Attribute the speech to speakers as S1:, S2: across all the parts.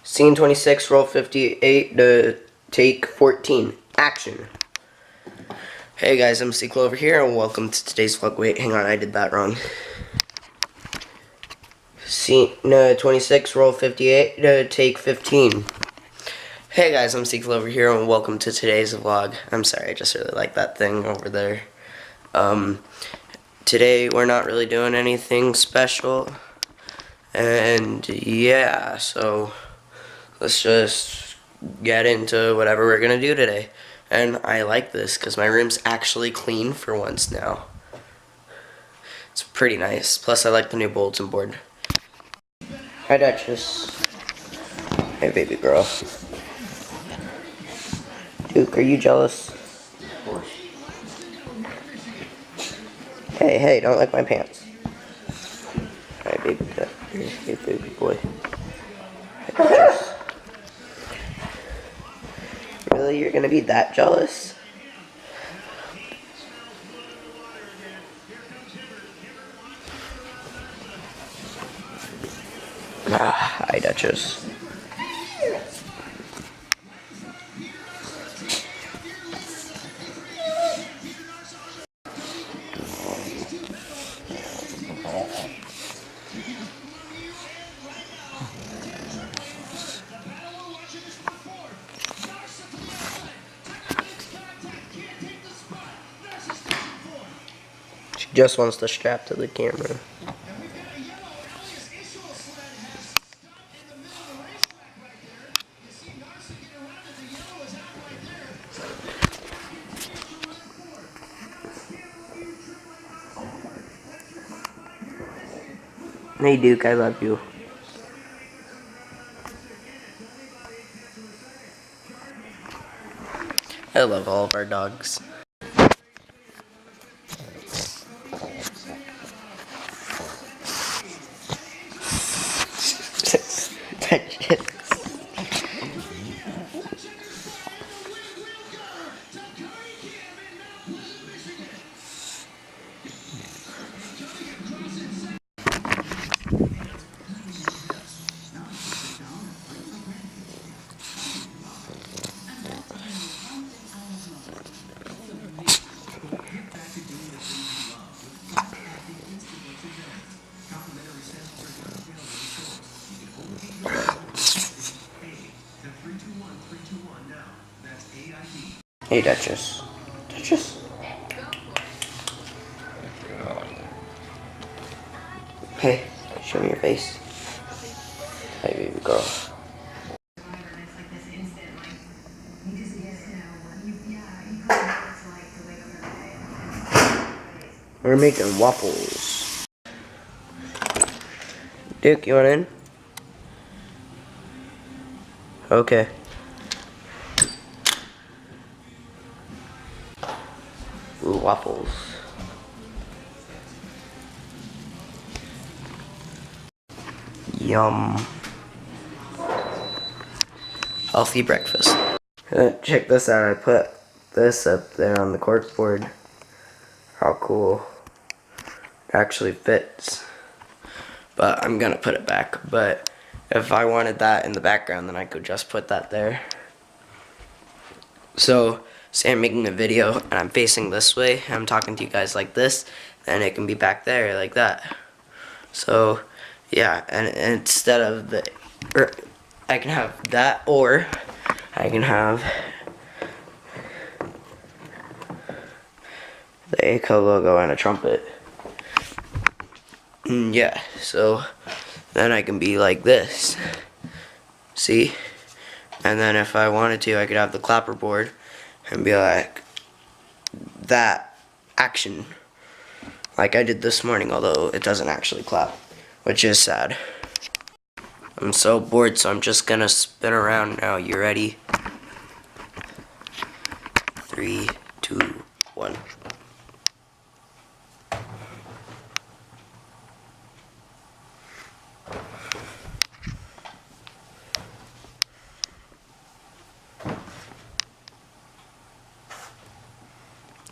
S1: Scene 26, roll 58 to take 14. Action. Hey guys, MC Clover here, and welcome to today's vlog. Wait, hang on, I did that wrong. Scene 26, roll 58 to take 15. Hey guys, MC Clover here, and welcome to today's vlog. I'm sorry, I just really like that thing over there. Today we're not really doing anything special. And yeah, so let's just get into whatever we're gonna do today. And I like this because my room's actually clean for once now. It's pretty nice. Plus I like the new bulletin board. Hi Duchess. Hey baby girl. Duke, are you jealous? Hey, don't lick my pants. Alright baby, good. Hey baby boy. Really, you're gonna be that jealous? Hi Duchess. She just wants to strap to the camera. Hey Duke, I love you. I love all of our dogs. Hey Duchess. Duchess. Hey, show me your face. Hey baby girl. We're making waffles. Duke, you want in? Okay. Ooh, waffles. Yum. Healthy breakfast. Check this out. I put this up there on the corkboard. How cool. It actually fits. But I'm gonna put it back. But if I wanted that in the background, then I could just put that there. So, say I'm making a video and I'm facing this way, and I'm talking to you guys like this, then it can be back there like that. So, yeah, and instead of the, I can have that, or I can have the Caldwell logo and a trumpet. Yeah, so then I can be like this. See? And then if I wanted to, I could have the clapperboard and be like that, action, like I did this morning, although it doesn't actually clap, which is sad. I'm so bored, so I'm just gonna spin around now. You ready? 3, 2, 1.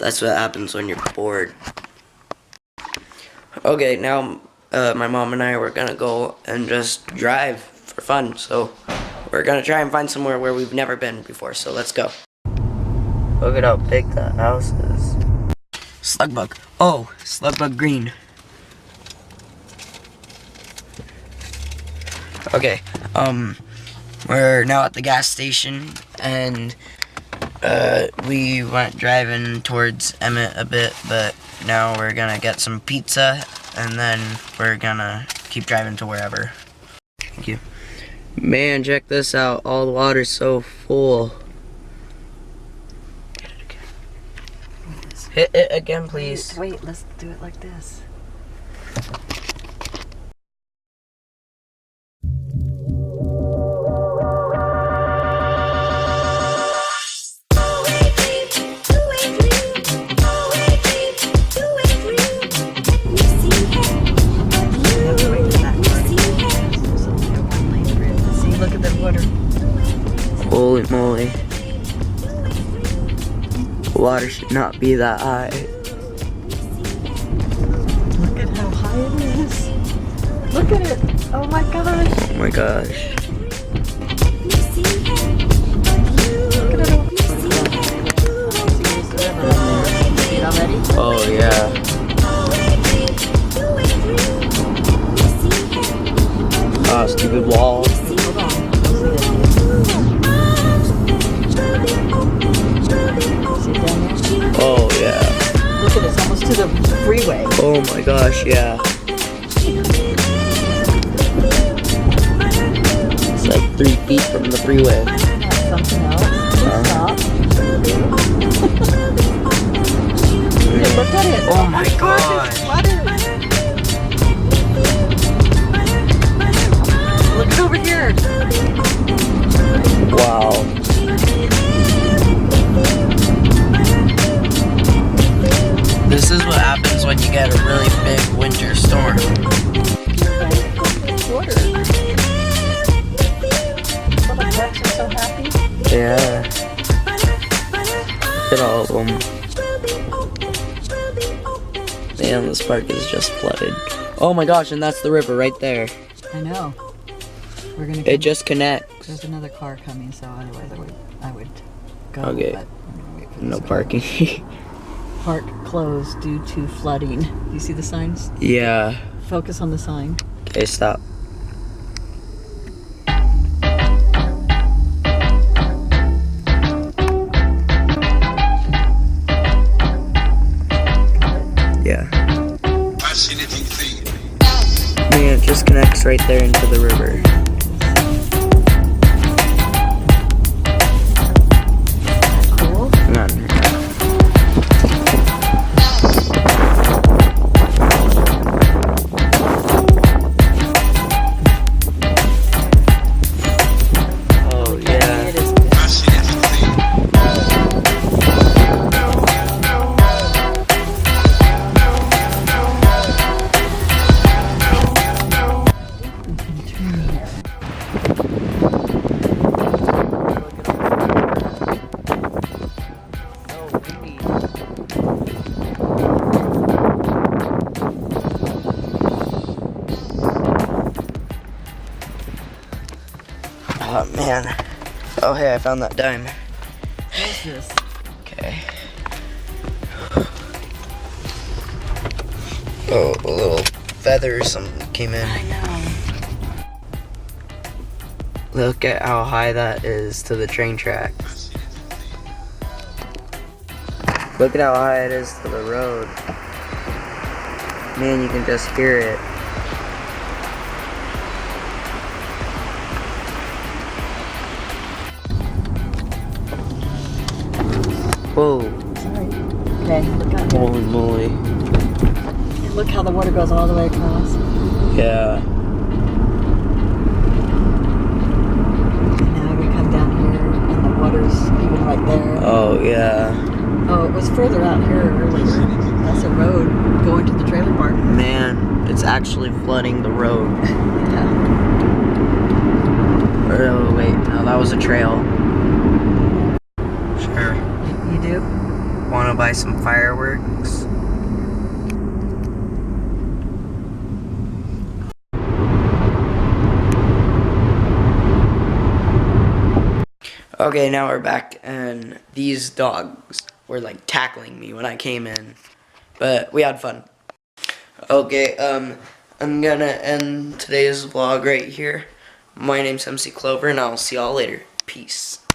S1: That's what happens when you're bored. Okay, now my mom and I were gonna go and just drive for fun, so we're gonna try and find somewhere where we've never been before, so let's go. Look at how big that house is. Slugbug. Oh, Slugbug green. Okay, we're now at the gas station, and we went driving towards Emmett a bit, but now we're gonna get some pizza, and then we're gonna keep driving to wherever. Thank you. Man, check this out. All the water's so full. Hit it again, please.
S2: Wait, let's do it like this.
S1: Holy moly. Water should not be that high.
S2: Look at how high it is. Look at it. Oh my gosh.
S1: Oh my gosh.
S2: Look at it.
S1: Oh yeah. Ah, stupid wall. Oh yeah.
S2: Look at it, it's almost to the freeway.
S1: Oh my gosh, yeah. It's like 3 feet from the freeway.
S2: Something else. Stop. Look at it.
S1: Oh my
S2: It's
S1: gosh.
S2: flooded. Look it over here.
S1: Wow. This is what happens when you get a really big winter storm.
S2: Water. All the parks are so happy.
S1: Yeah. Look at all of them. Man, this park is just flooded. Oh my gosh, and that's the river right there.
S2: I know. We're gonna.
S1: It just connects.
S2: There's another car coming, so otherwise I would go.
S1: Okay.
S2: But I'm gonna wait for
S1: No
S2: this car.
S1: parking.
S2: Park closed due to flooding. Do you see the signs?
S1: Yeah.
S2: Focus on the sign.
S1: Okay, stop. Yeah. Man, it just connects right there into the river.
S2: Cool.
S1: None. Oh yeah.
S2: It is.
S1: Oh man. Oh hey, I found that dime.
S2: What is this?
S1: Okay. Oh, a little feather or something came in.
S2: I know.
S1: Look at how high that is to the train tracks. Look at how high it is to the road. Man, you can just hear it. Whoa.
S2: Sorry. Okay, look out here.
S1: Holy moly.
S2: And look how the water goes all the way across.
S1: Yeah.
S2: And now we come down here and the water's even right there.
S1: Oh, yeah.
S2: Oh, it was further out here earlier. That's a road going to the trailer park.
S1: Man, it's actually flooding the road.
S2: Yeah.
S1: Oh, wait. No, that was a trail. Sure.
S2: You do?
S1: Want to buy some fireworks?
S3: Okay, now we're back, and these dogs were like tackling me when I came in, but we had fun. Okay, I'm gonna end today's vlog right here. My name's MC Clover, and I'll see y'all later. Peace.